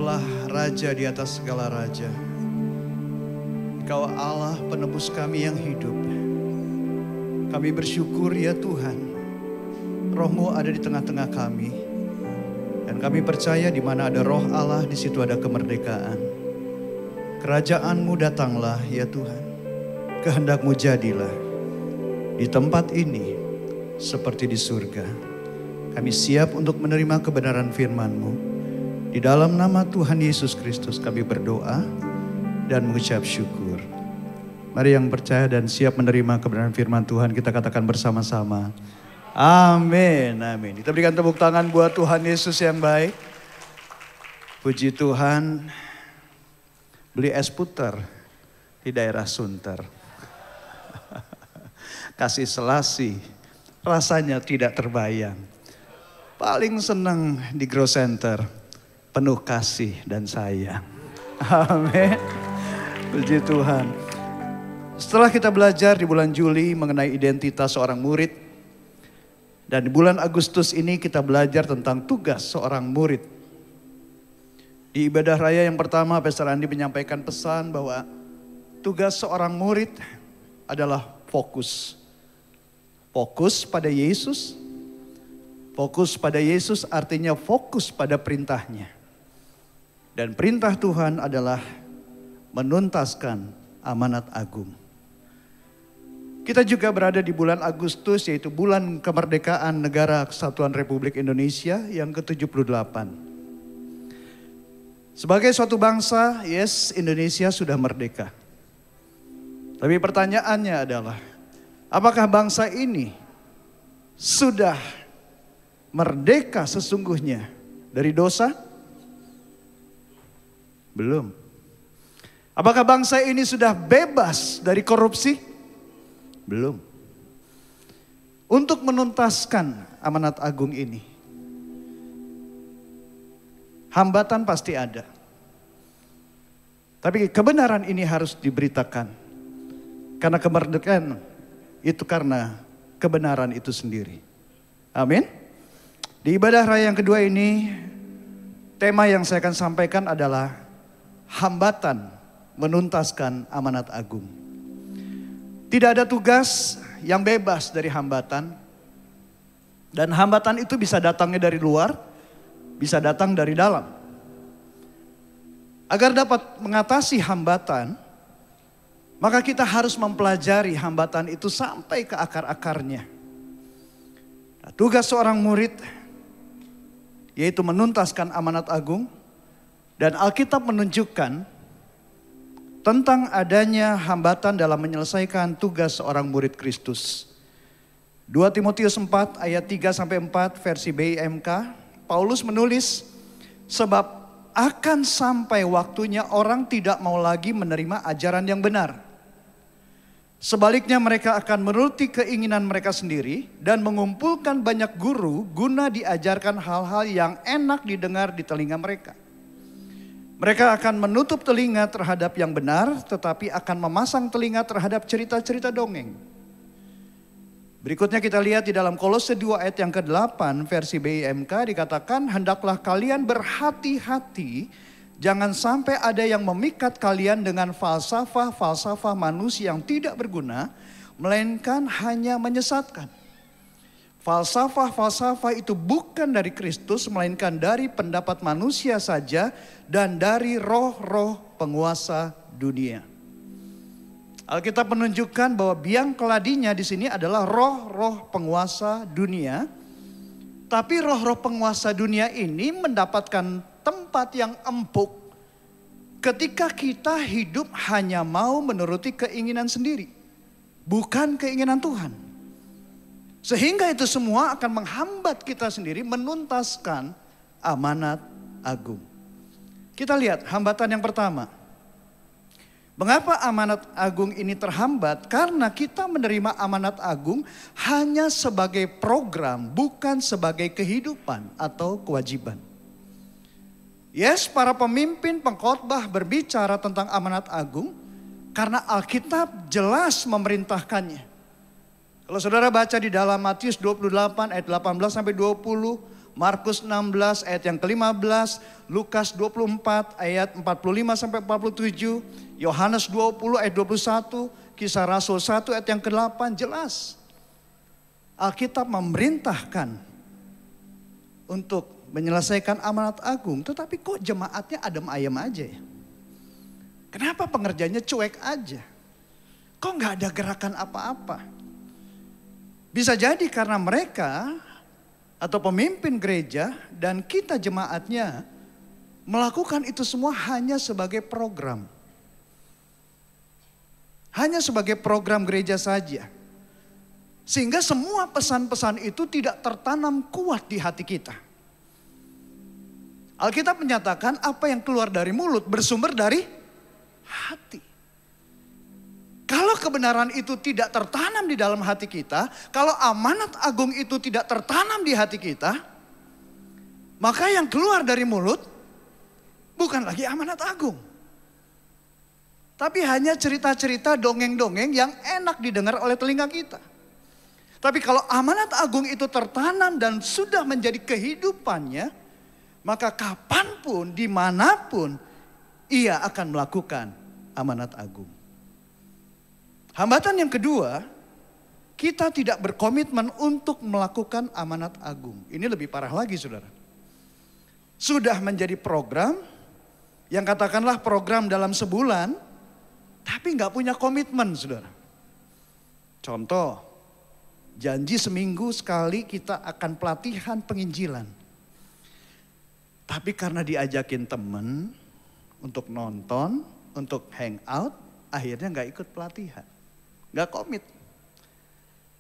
Engkaulah Raja di atas segala raja. Engkau Allah penebus kami yang hidup. Kami bersyukur ya Tuhan, Roh-Mu ada di tengah-tengah kami. Dan kami percaya di mana ada Roh Allah, di situ ada kemerdekaan. Kerajaan-Mu datanglah ya Tuhan. Kehendak-Mu jadilah di tempat ini seperti di surga. Kami siap untuk menerima kebenaran firman-Mu. Di dalam nama Tuhan Yesus Kristus kami berdoa dan mengucap syukur. Mari yang percaya dan siap menerima kebenaran firman Tuhan, kita katakan bersama-sama. Amin, amin. Kita berikan tepuk tangan buat Tuhan Yesus yang baik. Puji Tuhan, beli es puter di daerah Sunter. Kasih selasi, rasanya tidak terbayang. Paling senang di Grow Center, penuh kasih dan sayang. Amin. Puji Tuhan. Setelah kita belajar di bulan Juli mengenai identitas seorang murid, dan di bulan Agustus ini kita belajar tentang tugas seorang murid. Di ibadah raya yang pertama, Pastor Andi menyampaikan pesan bahwa tugas seorang murid adalah fokus. Fokus pada Yesus. Fokus pada Yesus artinya fokus pada perintahnya. Dan perintah Tuhan adalah menuntaskan amanat agung. Kita juga berada di bulan Agustus, yaitu bulan kemerdekaan Negara Kesatuan Republik Indonesia yang ke-78. Sebagai suatu bangsa, yes, Indonesia sudah merdeka. Tapi pertanyaannya adalah, apakah bangsa ini sudah merdeka sesungguhnya dari dosa? Belum. Apakah bangsa ini sudah bebas dari korupsi? Belum. Untuk menuntaskan amanat agung ini, hambatan pasti ada. Tapi kebenaran ini harus diberitakan. Karena kemerdekaan itu karena kebenaran itu sendiri. Amin. Di ibadah raya yang kedua ini, tema yang saya akan sampaikan adalah hambatan menuntaskan amanat agung. Tidak ada tugas yang bebas dari hambatan. Dan hambatan itu bisa datangnya dari luar, bisa datang dari dalam. Agar dapat mengatasi hambatan, maka kita harus mempelajari hambatan itu sampai ke akar-akarnya. Nah, tugas seorang murid yaitu menuntaskan amanat agung. Dan Alkitab menunjukkan tentang adanya hambatan dalam menyelesaikan tugas seorang murid Kristus. 2 Timotius 4 ayat 3-4 versi BIMK, Paulus menulis, sebab akan sampai waktunya orang tidak mau lagi menerima ajaran yang benar. Sebaliknya mereka akan menuruti keinginan mereka sendiri dan mengumpulkan banyak guru guna diajarkan hal-hal yang enak didengar di telinga mereka. Mereka akan menutup telinga terhadap yang benar, tetapi akan memasang telinga terhadap cerita-cerita dongeng. Berikutnya kita lihat di dalam Kolose 2 ayat yang ke-8 versi BIMK dikatakan, hendaklah kalian berhati-hati, jangan sampai ada yang memikat kalian dengan falsafah manusia yang tidak berguna, melainkan hanya menyesatkan. Falsafah itu bukan dari Kristus, melainkan dari pendapat manusia saja dan dari roh-roh penguasa dunia. Alkitab menunjukkan bahwa biang keladinya di sini adalah roh-roh penguasa dunia. Tapi roh-roh penguasa dunia ini mendapatkan tempat yang empuk ketika kita hidup hanya mau menuruti keinginan sendiri, bukan keinginan Tuhan. Sehingga itu semua akan menghambat kita sendiri menuntaskan amanat agung. Kita lihat hambatan yang pertama. Mengapa amanat agung ini terhambat? Karena kita menerima amanat agung hanya sebagai program, bukan sebagai kehidupan atau kewajiban. Yes, para pemimpin pengkhotbah berbicara tentang amanat agung karena Alkitab jelas memerintahkannya. Kalau saudara baca di dalam Matius 28 ayat 18-20, Markus 16 ayat yang ke-15, Lukas 24 ayat 45 sampai 47, Yohanes 20 ayat 21, Kisah Rasul 1 ayat yang ke-8 jelas. Alkitab memerintahkan untuk menyelesaikan amanat agung, tetapi kok jemaatnya adem ayem aja ya? Kenapa pengerjanya cuek aja? Kok nggak ada gerakan apa-apa? Bisa jadi karena mereka atau pemimpin gereja dan kita jemaatnya melakukan itu semua hanya sebagai program. Hanya sebagai program gereja saja. Sehingga semua pesan-pesan itu tidak tertanam kuat di hati kita. Alkitab menyatakan apa yang keluar dari mulut bersumber dari hati. Kalau kebenaran itu tidak tertanam di dalam hati kita, kalau amanat agung itu tidak tertanam di hati kita, maka yang keluar dari mulut bukan lagi amanat agung. Tapi hanya cerita-cerita dongeng-dongeng yang enak didengar oleh telinga kita. Tapi kalau amanat agung itu tertanam dan sudah menjadi kehidupannya, maka kapanpun, dimanapun, ia akan melakukan amanat agung. Hambatan yang kedua, kita tidak berkomitmen untuk melakukan amanat agung. Ini lebih parah lagi saudara. Sudah menjadi program, yang katakanlah program dalam sebulan, tapi nggak punya komitmen saudara. Contoh, janji seminggu sekali kita akan pelatihan penginjilan. Tapi karena diajakin temen untuk nonton, untuk hangout, akhirnya nggak ikut pelatihan. Nggak komit.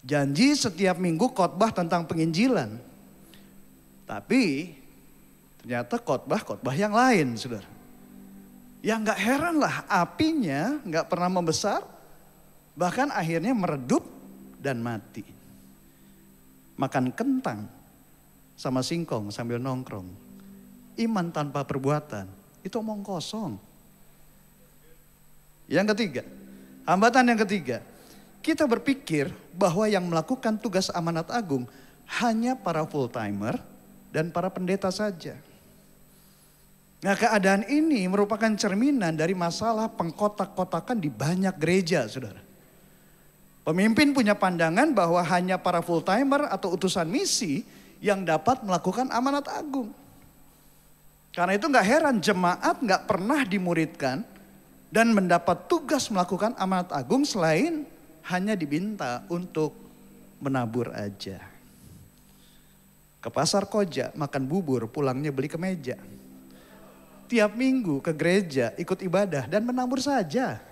Janji setiap minggu khotbah tentang penginjilan. Tapi ternyata khotbah yang lain saudara. Ya nggak heran lah apinya nggak pernah membesar. Bahkan akhirnya meredup dan mati. Makan kentang sama singkong sambil nongkrong. Iman tanpa perbuatan itu omong kosong. Yang ketiga, hambatan yang ketiga. Kita berpikir bahwa yang melakukan tugas amanat agung hanya para full timer dan para pendeta saja. Nah, keadaan ini merupakan cerminan dari masalah pengkotak-kotakan di banyak gereja, saudara. Pemimpin punya pandangan bahwa hanya para full timer atau utusan misi yang dapat melakukan amanat agung. Karena itu nggak heran jemaat nggak pernah dimuridkan dan mendapat tugas melakukan amanat agung selain hanya diminta untuk menabur aja. Ke pasar Koja makan bubur, pulangnya beli kemeja. Tiap minggu ke gereja ikut ibadah dan menabur saja.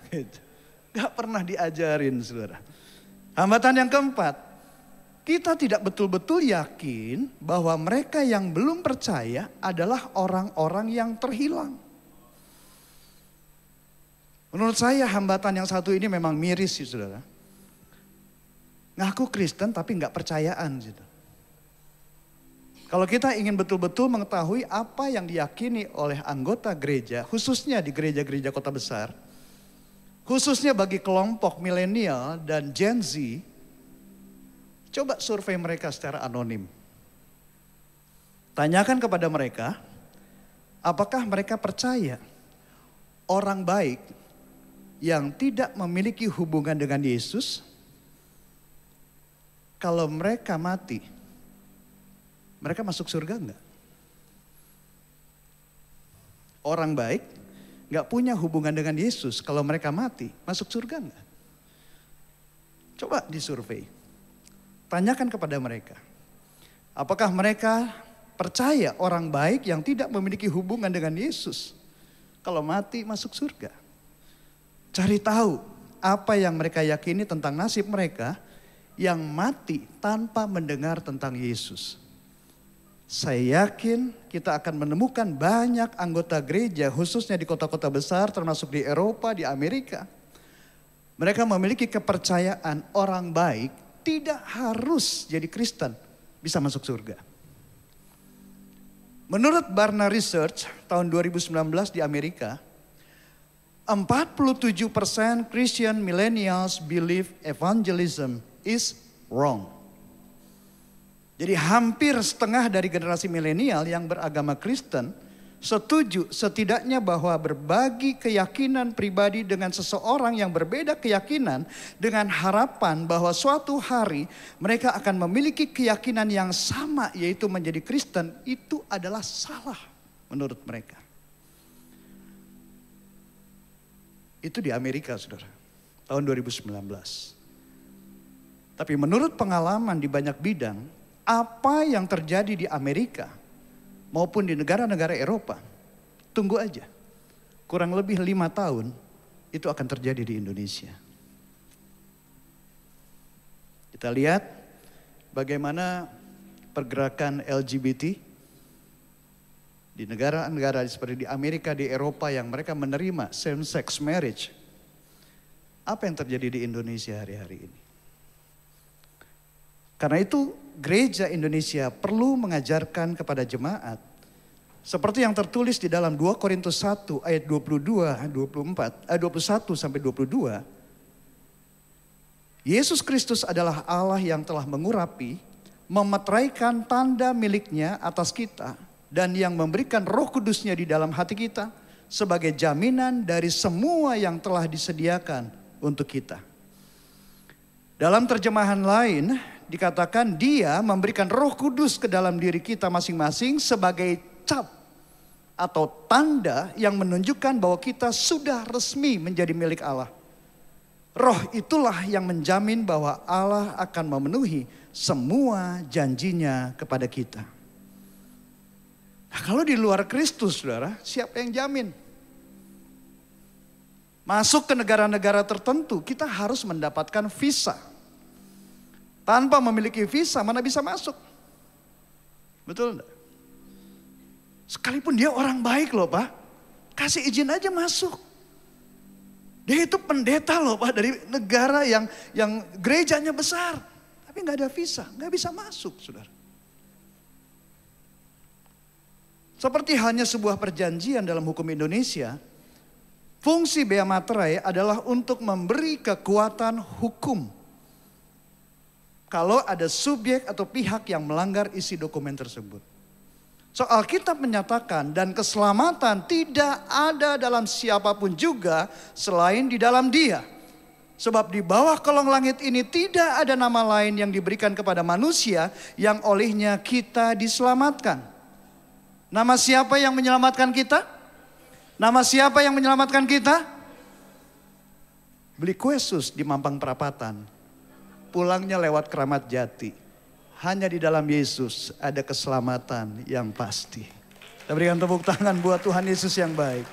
Gak pernah diajarin saudara. Hambatan yang keempat, kita tidak betul-betul yakin bahwa mereka yang belum percaya adalah orang-orang yang terhilang. Menurut saya hambatan yang satu ini memang miris sih saudara. Ngaku Kristen tapi nggak percayaan gitu. Kalau kita ingin betul-betul mengetahui apa yang diyakini oleh anggota gereja, khususnya di gereja-gereja kota besar, khususnya bagi kelompok milenial dan Gen Z, coba survei mereka secara anonim. Tanyakan kepada mereka, apakah mereka percaya orang baik yang tidak memiliki hubungan dengan Yesus, kalau mereka mati, mereka masuk surga enggak? Orang baik enggak punya hubungan dengan Yesus, kalau mereka mati, masuk surga enggak? Coba disurvei. Tanyakan kepada mereka. Apakah mereka percaya orang baik yang tidak memiliki hubungan dengan Yesus, kalau mati masuk surga? Cari tahu apa yang mereka yakini tentang nasib mereka yang mati tanpa mendengar tentang Yesus. Saya yakin kita akan menemukan banyak anggota gereja khususnya di kota-kota besar termasuk di Eropa, di Amerika. Mereka memiliki kepercayaan orang baik tidak harus jadi Kristen bisa masuk surga. Menurut Barna Research tahun 2019 di Amerika, 47% Christian millennials believe evangelism is wrong. Jadi hampir setengah dari generasi milenial yang beragama Kristen setuju setidaknya bahwa berbagi keyakinan pribadi dengan seseorang yang berbeda keyakinan dengan harapan bahwa suatu hari mereka akan memiliki keyakinan yang sama yaitu menjadi Kristen, itu adalah salah menurut mereka. Itu di Amerika, saudara, tahun 2019. Tapi menurut pengalaman di banyak bidang, apa yang terjadi di Amerika maupun di negara-negara Eropa, tunggu aja. Kurang lebih 5 tahun itu akan terjadi di Indonesia. Kita lihat bagaimana pergerakan LGBT di negara-negara seperti di Amerika, di Eropa yang mereka menerima same sex marriage. Apa yang terjadi di Indonesia hari-hari ini? Karena itu gereja Indonesia perlu mengajarkan kepada jemaat seperti yang tertulis di dalam 2 Korintus 1 ayat 21 sampai 22. Yesus Kristus adalah Allah yang telah mengurapi, memeteraikan tanda miliknya atas kita dan yang memberikan Roh Kudusnya di dalam hati kita sebagai jaminan dari semua yang telah disediakan untuk kita. Dalam terjemahan lain dikatakan Dia memberikan Roh Kudus ke dalam diri kita masing-masing sebagai cap atau tanda yang menunjukkan bahwa kita sudah resmi menjadi milik Allah. Roh itulah yang menjamin bahwa Allah akan memenuhi semua janjinya kepada kita. Nah, kalau di luar Kristus, saudara, siapa yang jamin? Masuk ke negara-negara tertentu, kita harus mendapatkan visa. Tanpa memiliki visa, mana bisa masuk? Betul enggak? Sekalipun dia orang baik loh Pak, kasih izin aja masuk. Dia itu pendeta loh Pak, dari negara yang gerejanya besar. Tapi gak ada visa, gak bisa masuk saudara. Seperti hanya sebuah perjanjian dalam hukum Indonesia, fungsi Bea Materai adalah untuk memberi kekuatan hukum kalau ada subjek atau pihak yang melanggar isi dokumen tersebut. So Alkitab menyatakan dan keselamatan tidak ada dalam siapapun juga selain di dalam Dia. Sebab di bawah kolong langit ini tidak ada nama lain yang diberikan kepada manusia yang olehnya kita diselamatkan. Nama siapa yang menyelamatkan kita? Nama siapa yang menyelamatkan kita? Beli kue sus di Mampang Perapatan, pulangnya lewat Keramat Jati. Hanya di dalam Yesus ada keselamatan yang pasti. Kita berikan tepuk tangan buat Tuhan Yesus yang baik.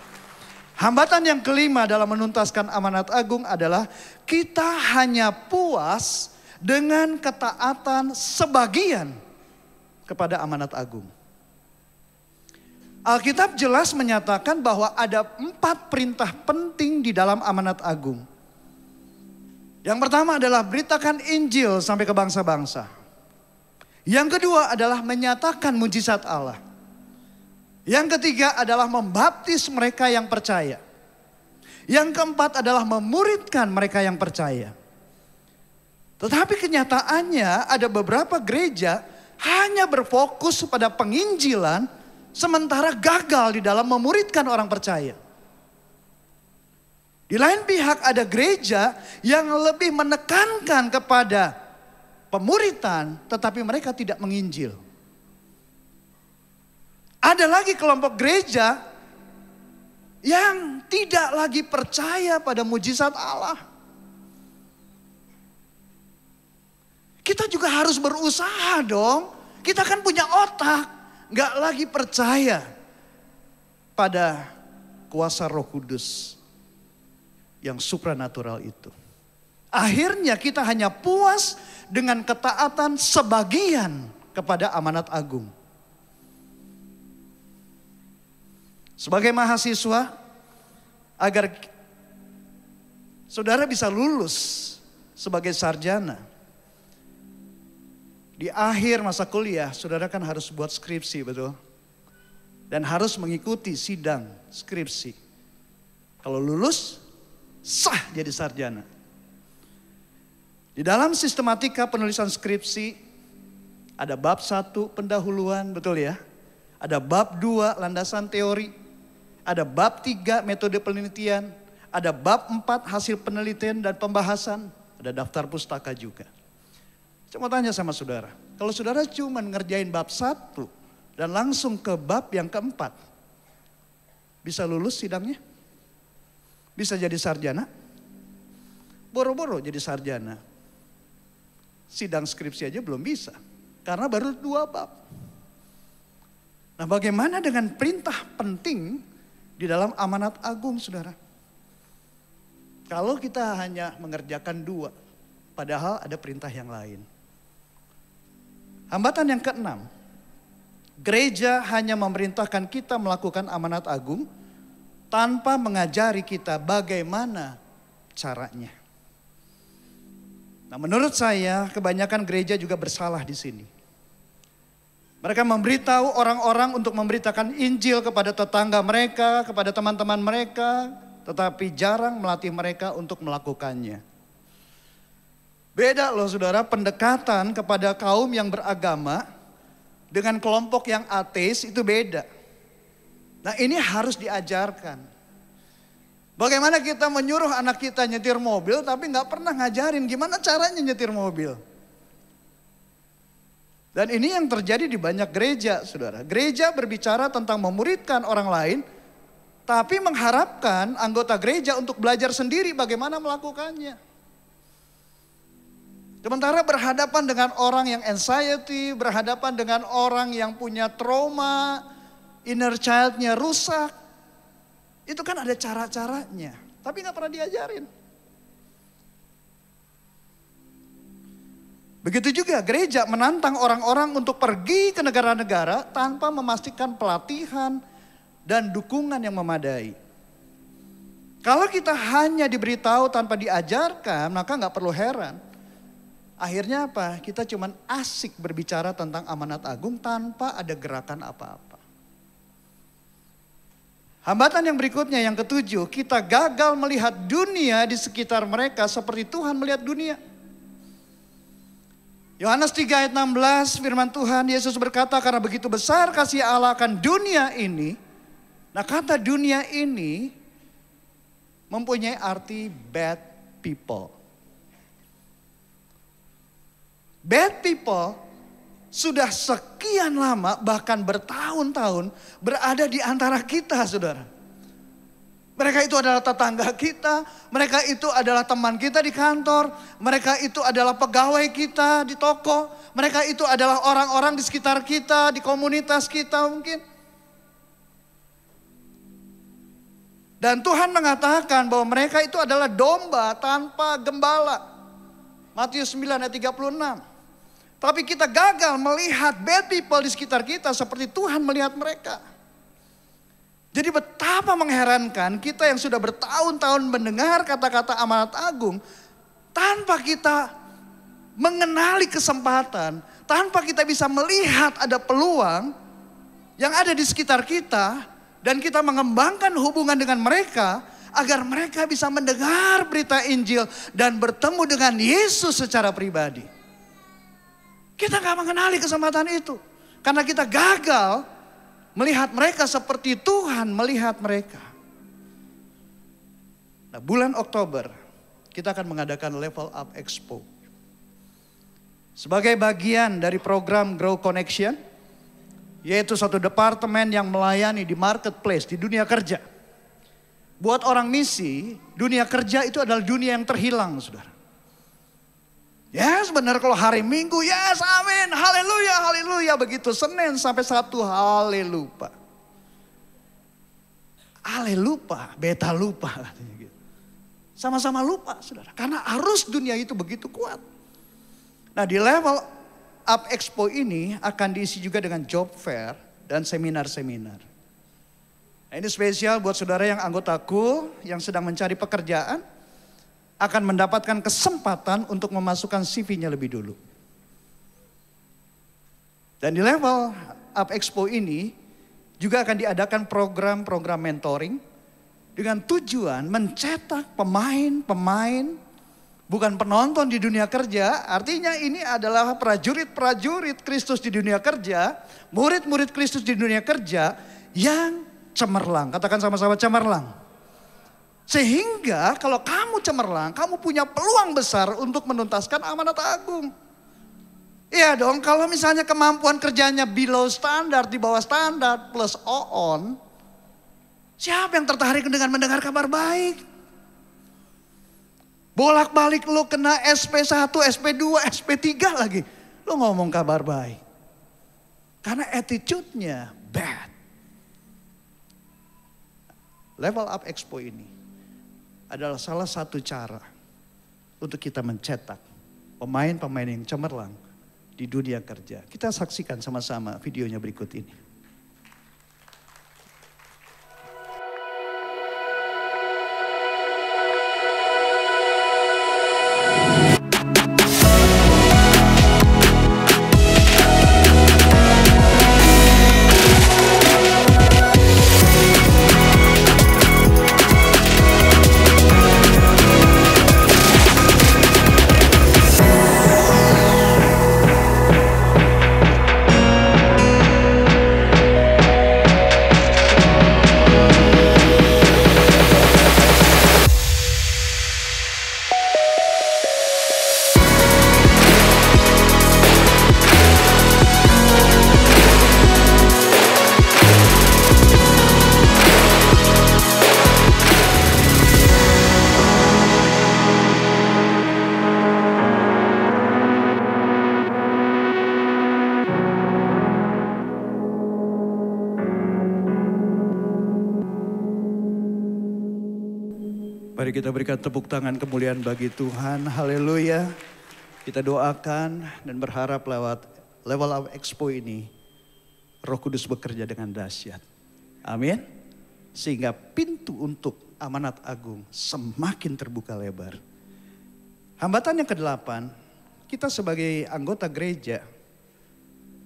Hambatan yang kelima dalam menuntaskan amanat agung adalah kita hanya puas dengan ketaatan sebagian kepada amanat agung. Alkitab jelas menyatakan bahwa ada 4 perintah penting di dalam amanat agung. Yang pertama adalah beritakan Injil sampai ke bangsa-bangsa. Yang kedua adalah menyatakan mujizat Allah. Yang ketiga adalah membaptis mereka yang percaya. Yang keempat adalah memuridkan mereka yang percaya. Tetapi kenyataannya ada beberapa gereja hanya berfokus pada penginjilan, sementara gagal di dalam memuridkan orang percaya. Di lain pihak ada gereja yang lebih menekankan kepada pemuritan, tetapi mereka tidak menginjil. Ada lagi kelompok gereja yang tidak lagi percaya pada mujizat Allah. Kita juga harus berusaha dong. Kita kan punya otak, gak lagi percaya pada kuasa Roh Kudus yang supranatural itu. Akhirnya kita hanya puas dengan ketaatan sebagian kepada amanat agung. Sebagai mahasiswa, agar saudara bisa lulus sebagai sarjana, di akhir masa kuliah saudara kan harus buat skripsi, betul? Dan harus mengikuti sidang skripsi. Kalau lulus, sah jadi sarjana. Di dalam sistematika penulisan skripsi, Ada bab 1 pendahuluan, betul ya? Ada bab 2 landasan teori. Ada bab 3 metode penelitian. Ada bab 4 hasil penelitian dan pembahasan. Ada daftar pustaka juga. Saya mau tanya sama saudara. Kalau saudara cuma ngerjain bab 1 dan langsung ke bab yang keempat. Bisa lulus sidangnya? Bisa jadi sarjana? Boro-boro jadi sarjana. Sidang skripsi aja belum bisa. Karena baru 2 bab. Nah, bagaimana dengan perintah penting di dalam amanat agung, saudara? Kalau kita hanya mengerjakan 2, padahal ada perintah yang lain. Hambatan yang keenam, gereja hanya memerintahkan kita melakukan amanat agung tanpa mengajari kita bagaimana caranya. Nah, menurut saya kebanyakan gereja juga bersalah di sini. Mereka memberitahu orang-orang untuk memberitakan Injil kepada tetangga mereka, kepada teman-teman mereka, tetapi jarang melatih mereka untuk melakukannya. Beda loh saudara, pendekatan kepada kaum yang beragama dengan kelompok yang ateis itu beda. Nah, ini harus diajarkan. Bagaimana kita menyuruh anak kita nyetir mobil tapi gak pernah ngajarin gimana caranya nyetir mobil. Dan ini yang terjadi di banyak gereja, saudara. Gereja berbicara tentang memuridkan orang lain, tapi mengharapkan anggota gereja untuk belajar sendiri bagaimana melakukannya. Sementara berhadapan dengan orang yang anxiety, berhadapan dengan orang yang punya trauma, inner child-nya rusak. Itu kan ada cara-caranya, tapi gak pernah diajarin. Begitu juga gereja menantang orang-orang untuk pergi ke negara-negara tanpa memastikan pelatihan dan dukungan yang memadai. Kalau kita hanya diberitahu tanpa diajarkan, maka gak perlu heran. Akhirnya apa? Kita cuman asik berbicara tentang amanat agung tanpa ada gerakan apa-apa. Hambatan yang berikutnya, yang ketujuh, kita gagal melihat dunia di sekitar mereka seperti Tuhan melihat dunia. Yohanes 3 ayat 16 firman Tuhan, Yesus berkata, karena begitu besar kasih Allah akan dunia ini. Nah, kata dunia ini mempunyai arti bad people. Bad people sudah sekian lama, bahkan bertahun-tahun berada di antara kita, saudara. Mereka itu adalah tetangga kita, mereka itu adalah teman kita di kantor, mereka itu adalah pegawai kita di toko, mereka itu adalah orang-orang di sekitar kita, di komunitas kita mungkin. Dan Tuhan mengatakan bahwa mereka itu adalah domba tanpa gembala. Matius 9 ayat 36. Tapi kita gagal melihat bad people di sekitar kita seperti Tuhan melihat mereka. Jadi betapa mengherankan kita yang sudah bertahun-tahun mendengar kata-kata amanat agung. Tanpa kita mengenali kesempatan, tanpa kita bisa melihat ada peluang yang ada di sekitar kita. Dan kita mengembangkan hubungan dengan mereka agar mereka bisa mendengar berita Injil dan bertemu dengan Yesus secara pribadi. Kita gak mengenali kesempatan itu. Karena kita gagal melihat mereka seperti Tuhan melihat mereka. Nah, bulan Oktober kita akan mengadakan Level Up Expo. Sebagai bagian dari program Grow Connection, yaitu satu departemen yang melayani di marketplace, di dunia kerja. Buat orang misi, dunia kerja itu adalah dunia yang terhilang, saudara. Yes, benar kalau hari Minggu, yes, amin, haleluya, haleluya. Begitu Senin sampai Sabtu, haleluya. Haleluya, beta lupa katanya gitu. Sama-sama lupa, saudara. Karena arus dunia itu begitu kuat. Nah, di Level Up Expo ini akan diisi juga dengan job fair dan seminar-seminar. Nah, ini spesial buat saudara yang anggota Cool, yang sedang mencari pekerjaan. Akan mendapatkan kesempatan untuk memasukkan CV-nya lebih dulu. Dan di Level Up Expo ini juga akan diadakan program-program mentoring dengan tujuan mencetak pemain-pemain bukan penonton di dunia kerja. Artinya ini adalah prajurit-prajurit Kristus di dunia kerja, murid-murid Kristus di dunia kerja yang cemerlang. Katakan sama-sama cemerlang. Sehingga kalau kamu cemerlang, kamu punya peluang besar untuk menuntaskan amanat agung. Iya dong, kalau misalnya kemampuan kerjanya below standar, di bawah standar, plus on, siapa yang tertarik dengan mendengar kabar baik? Bolak-balik lu kena SP1, SP2, SP3 lagi. Lu ngomong kabar baik. Karena attitude-nya bad. Level Up Expo ini adalah salah satu cara untuk kita mencetak pemain-pemain yang cemerlang di dunia kerja. Kita saksikan sama-sama videonya berikut ini. Mari kita berikan tepuk tangan kemuliaan bagi Tuhan. Haleluya. Kita doakan dan berharap lewat Level Up Expo ini Roh Kudus bekerja dengan dahsyat. Amin. Sehingga pintu untuk amanat agung semakin terbuka lebar. Hambatan yang ke-8, kita sebagai anggota gereja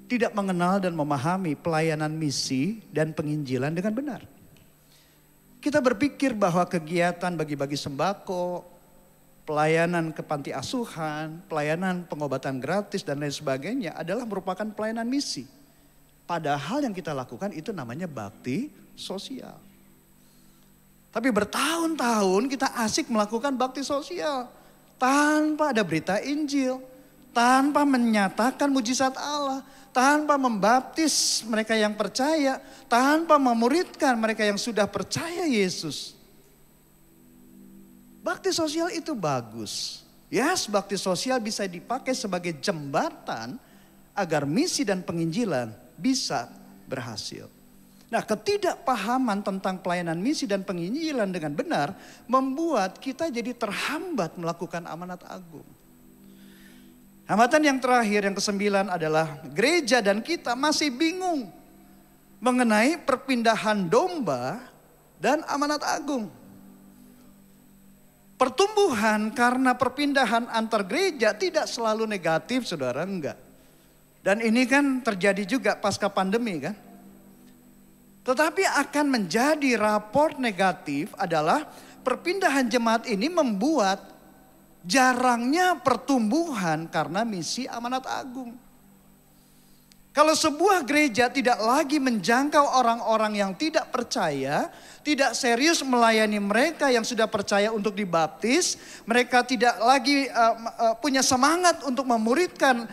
tidak mengenal dan memahami pelayanan misi dan penginjilan dengan benar. Kita berpikir bahwa kegiatan bagi-bagi sembako, pelayanan ke panti asuhan, pelayanan pengobatan gratis dan lain sebagainya adalah merupakan pelayanan misi. Padahal yang kita lakukan itu namanya bakti sosial. Tapi bertahun-tahun kita asik melakukan bakti sosial tanpa ada berita Injil, tanpa menyatakan mujizat Allah, tanpa membaptis mereka yang percaya, tanpa memuridkan mereka yang sudah percaya Yesus. Bakti sosial itu bagus. Yes, bakti sosial bisa dipakai sebagai jembatan agar misi dan penginjilan bisa berhasil. Nah, ketidakpahaman tentang pelayanan misi dan penginjilan dengan benar membuat kita jadi terhambat melakukan amanat agung. Hambatan yang terakhir, yang ke-9 adalah gereja dan kita masih bingung mengenai perpindahan domba dan amanat agung. Pertumbuhan karena perpindahan antar gereja tidak selalu negatif, saudara, enggak. Dan ini kan terjadi juga pasca pandemi kan. Tetapi akan menjadi raport negatif adalah perpindahan jemaat ini membuat jarangnya pertumbuhan karena misi amanat agung. Kalau sebuah gereja tidak lagi menjangkau orang-orang yang tidak percaya, tidak serius melayani mereka yang sudah percaya untuk dibaptis, mereka tidak lagi punya semangat untuk memuridkan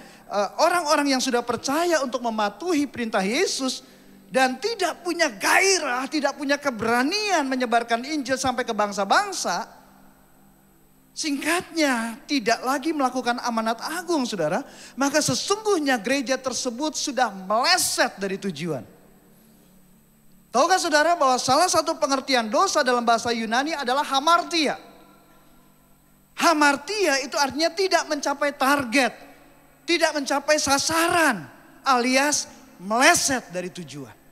orang-orang yang sudah percaya untuk mematuhi perintah Yesus, dan tidak punya gairah, tidak punya keberanian menyebarkan Injil sampai ke bangsa-bangsa. Singkatnya, tidak lagi melakukan amanat agung, saudara. Maka sesungguhnya gereja tersebut sudah meleset dari tujuan. Tahukah saudara bahwa salah satu pengertian dosa dalam bahasa Yunani adalah hamartia. Hamartia itu artinya tidak mencapai target, tidak mencapai sasaran, alias meleset dari tujuan.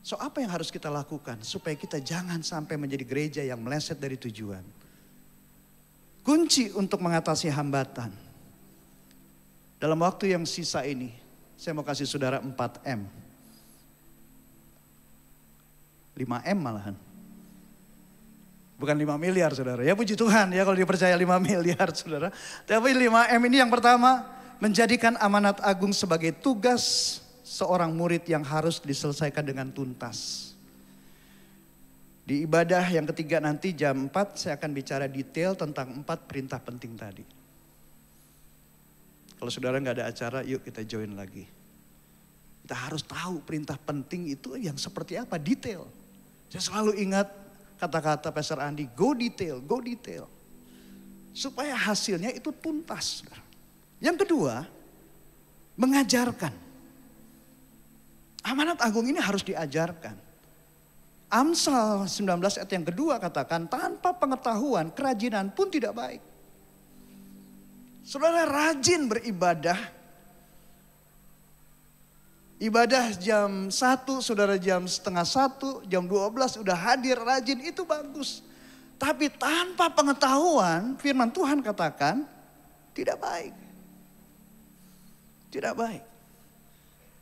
So apa yang harus kita lakukan supaya kita jangan sampai menjadi gereja yang meleset dari tujuan? Kunci untuk mengatasi hambatan. Dalam waktu yang sisa ini, saya mau kasih saudara 4M. 5M malahan. Bukan 5 miliar saudara. Ya puji Tuhan ya kalau dipercaya 5 miliar saudara. Tapi 5M ini yang pertama, menjadikan amanat agung sebagai tugas seorang murid yang harus diselesaikan dengan tuntas. Di ibadah yang ketiga nanti jam 4 saya akan bicara detail tentang 4 perintah penting tadi. Kalau saudara nggak ada acara, yuk kita join lagi. Kita harus tahu perintah penting itu yang seperti apa, detail. Saya selalu ingat kata-kata Pastor Andi, go detail, go detail. Supaya hasilnya itu tuntas. Yang kedua, mengajarkan. Amanat agung ini harus diajarkan. Amsal 19 ayat yang kedua katakan, tanpa pengetahuan kerajinan pun tidak baik. Saudara rajin beribadah. Ibadah jam 1, saudara jam setengah 1, jam 12 udah hadir rajin, itu bagus. Tapi tanpa pengetahuan, firman Tuhan katakan, tidak baik. Tidak baik.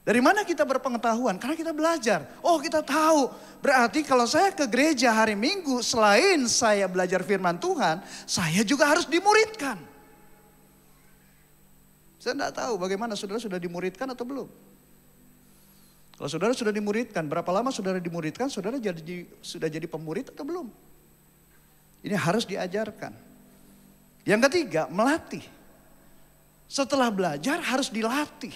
Dari mana kita berpengetahuan? Karena kita belajar. Oh kita tahu, berarti kalau saya ke gereja hari Minggu, selain saya belajar firman Tuhan, saya juga harus dimuridkan. Saya tidak tahu bagaimana saudara sudah dimuridkan atau belum. Kalau saudara sudah dimuridkan, berapa lama saudara dimuridkan, saudara sudah jadi pemurid atau belum? Ini harus diajarkan. Yang ketiga, melatih. Setelah belajar harus dilatih.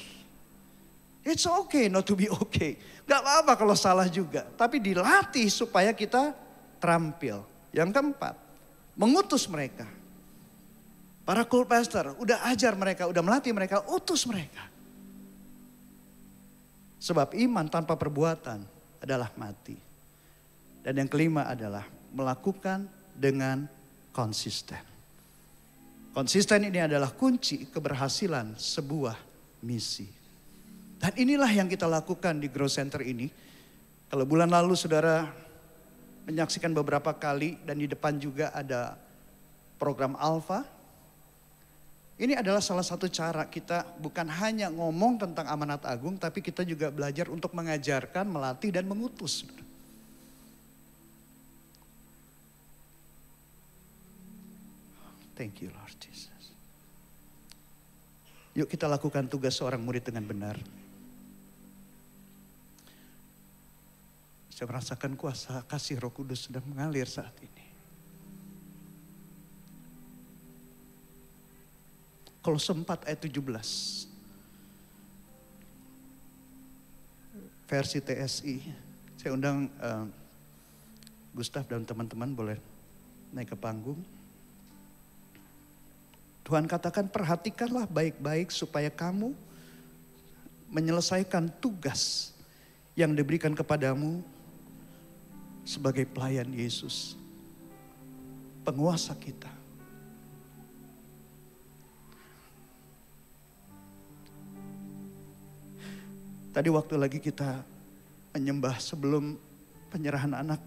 It's okay not to be okay. Gak apa-apa kalau salah juga. Tapi dilatih supaya kita terampil. Yang keempat, mengutus mereka. Para cool pastor, udah ajar mereka, udah melatih mereka, utus mereka. Sebab iman tanpa perbuatan adalah mati. Dan yang kelima adalah melakukan dengan konsisten. Konsisten ini adalah kunci keberhasilan sebuah misi. Dan inilah yang kita lakukan di Grow Center ini. Kalau bulan lalu saudara menyaksikan beberapa kali dan di depan juga ada program Alpha. Ini adalah salah satu cara kita bukan hanya ngomong tentang amanat agung, tapi kita juga belajar untuk mengajarkan, melatih, dan mengutus. Thank you Lord Jesus. Yuk kita lakukan tugas seorang murid dengan benar. Saya merasakan kuasa kasih Roh Kudus sedang mengalir saat ini. Kolose 4 ayat 17. Versi TSI. Saya undang Gustaf dan teman-teman boleh naik ke panggung. Tuhan katakan, perhatikanlah baik-baik supaya kamu menyelesaikan tugas yang diberikan kepadamu sebagai pelayan Yesus, penguasa kita. Tadi waktu lagi kita menyembah sebelum penyerahan anak,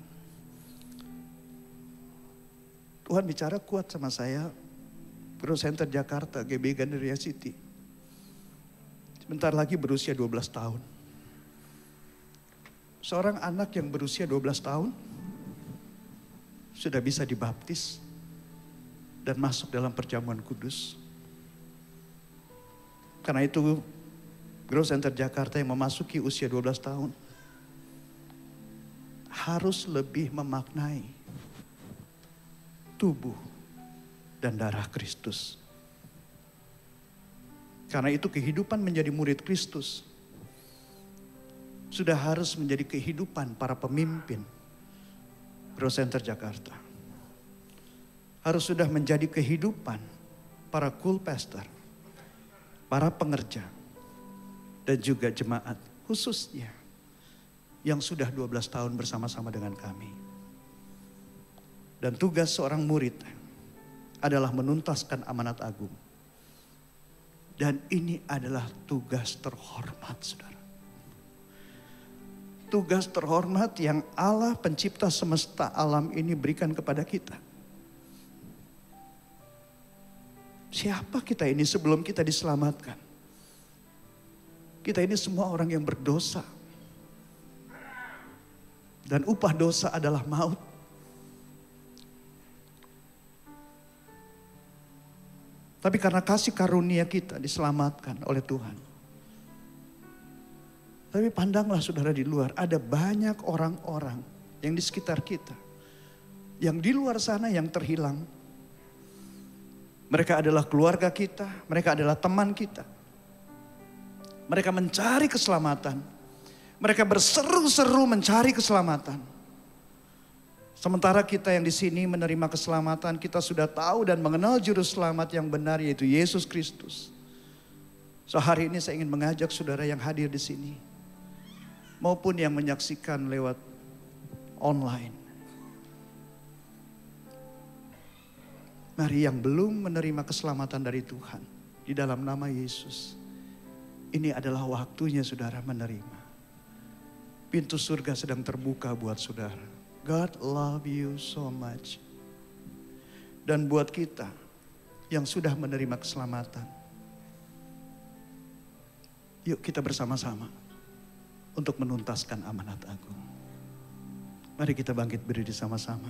Tuhan bicara kuat sama saya, Grow Center Jakarta, GB Gandaria City. Sebentar lagi berusia 12 tahun. Seorang anak yang berusia 12 tahun sudah bisa dibaptis dan masuk dalam perjamuan kudus. Karena itu Grow Center Jakarta yang memasuki usia 12 tahun harus lebih memaknai tubuh dan darah Kristus. Karena itu kehidupan menjadi murid Kristus sudah harus menjadi kehidupan para pemimpin Grow Center Jakarta. Harus sudah menjadi kehidupan para cool pastor, para pengerja, dan juga jemaat khususnya yang sudah 12 tahun bersama-sama dengan kami. Dan tugas seorang murid adalah menuntaskan amanat agung. Dan ini adalah tugas terhormat, saudara. Tugas terhormat yang Allah pencipta semesta alam ini berikan kepada kita. Siapa kita ini sebelum kita diselamatkan? Kita ini semua orang yang berdosa. Dan upah dosa adalah maut. Tapi karena kasih karunia kita diselamatkan oleh Tuhan. Tapi pandanglah saudara di luar, ada banyak orang-orang yang di sekitar kita. Yang di luar sana yang terhilang. Mereka adalah keluarga kita, mereka adalah teman kita. Mereka mencari keselamatan. Mereka berseru-seru mencari keselamatan. Sementara kita yang di sini menerima keselamatan, kita sudah tahu dan mengenal juru selamat yang benar, yaitu Yesus Kristus. So hari ini saya ingin mengajak saudara yang hadir di sini, maupun yang menyaksikan lewat online. Mari yang belum menerima keselamatan dari Tuhan, di dalam nama Yesus, ini adalah waktunya saudara menerima. Pintu surga sedang terbuka buat saudara. God love you so much. Dan buat kita yang sudah menerima keselamatan, yuk kita bersama-sama untuk menuntaskan amanat agung. Mari kita bangkit berdiri sama-sama.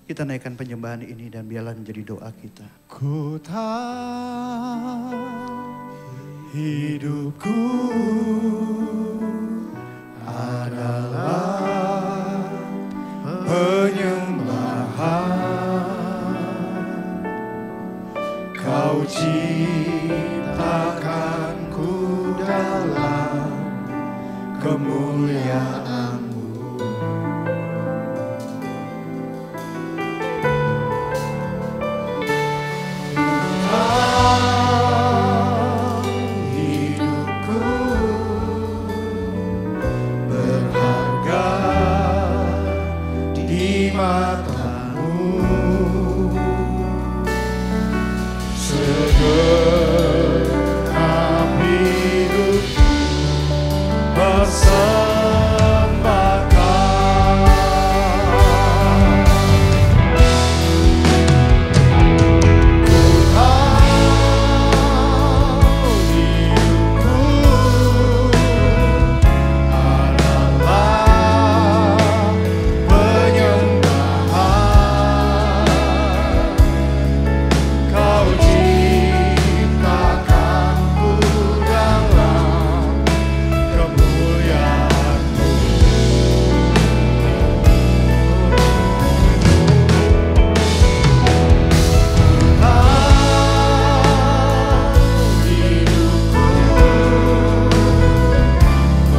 Kita naikkan penyembahan ini dan biarlah menjadi doa kita. Ku tahu hidupku adalah penyembahan. Kau ciptakanku dalam kemuliaan-Mu. Hidupku berharga di mata-Mu, segenap hidupku persembahkan. Ku tahu hidupku adalah penyembahan. Kau ciptakanku dalam kemuliaan-Mu. Hidupku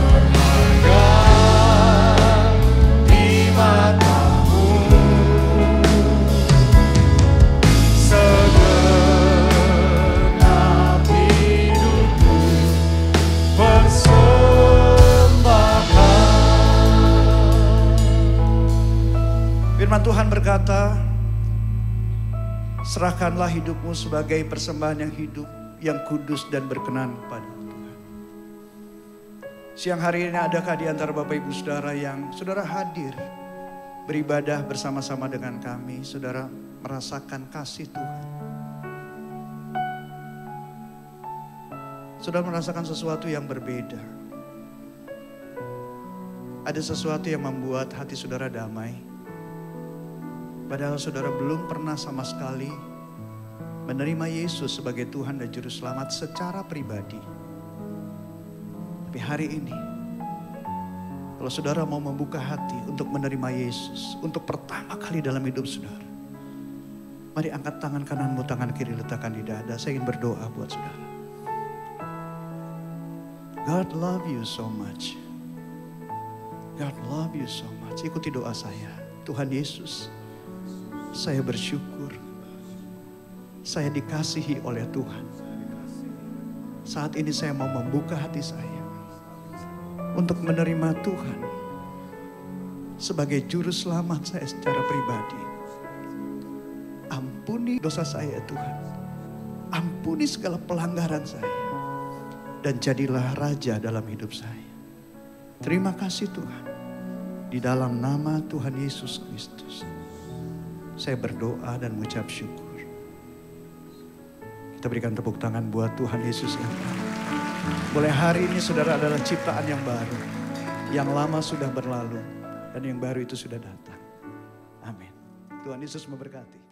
berharga di mata-Mu, segenap hidupku persembahkan. Firman Tuhan berkata, serahkanlah hidupmu sebagai persembahan yang hidup, yang kudus dan berkenan pada Tuhan. Siang hari ini adakah di antara Bapak Ibu Saudara yang saudara hadir beribadah bersama-sama dengan kami, saudara merasakan kasih Tuhan? Saudara merasakan sesuatu yang berbeda. Ada sesuatu yang membuat hati saudara damai. Padahal saudara belum pernah sama sekali menerima Yesus sebagai Tuhan dan Juru Selamat secara pribadi. Tapi hari ini, kalau saudara mau membuka hati untuk menerima Yesus untuk pertama kali dalam hidup saudara, mari angkat tangan kananmu, tangan kiri letakkan di dada. Saya ingin berdoa buat saudara. God love you so much. God love you so much. Ikuti doa saya. Tuhan Yesus, saya bersyukur saya dikasihi oleh Tuhan. Saat ini saya mau membuka hati saya untuk menerima Tuhan sebagai juru selamat saya secara pribadi. Ampuni dosa saya Tuhan. Ampuni segala pelanggaran saya. Dan jadilah raja dalam hidup saya. Terima kasih Tuhan. Di dalam nama Tuhan Yesus Kristus, saya berdoa dan mengucap syukur. Kita berikan tepuk tangan buat Tuhan Yesus yang baru. Mulai hari ini saudara adalah ciptaan yang baru. Yang lama sudah berlalu dan yang baru itu sudah datang. Amin. Tuhan Yesus memberkati.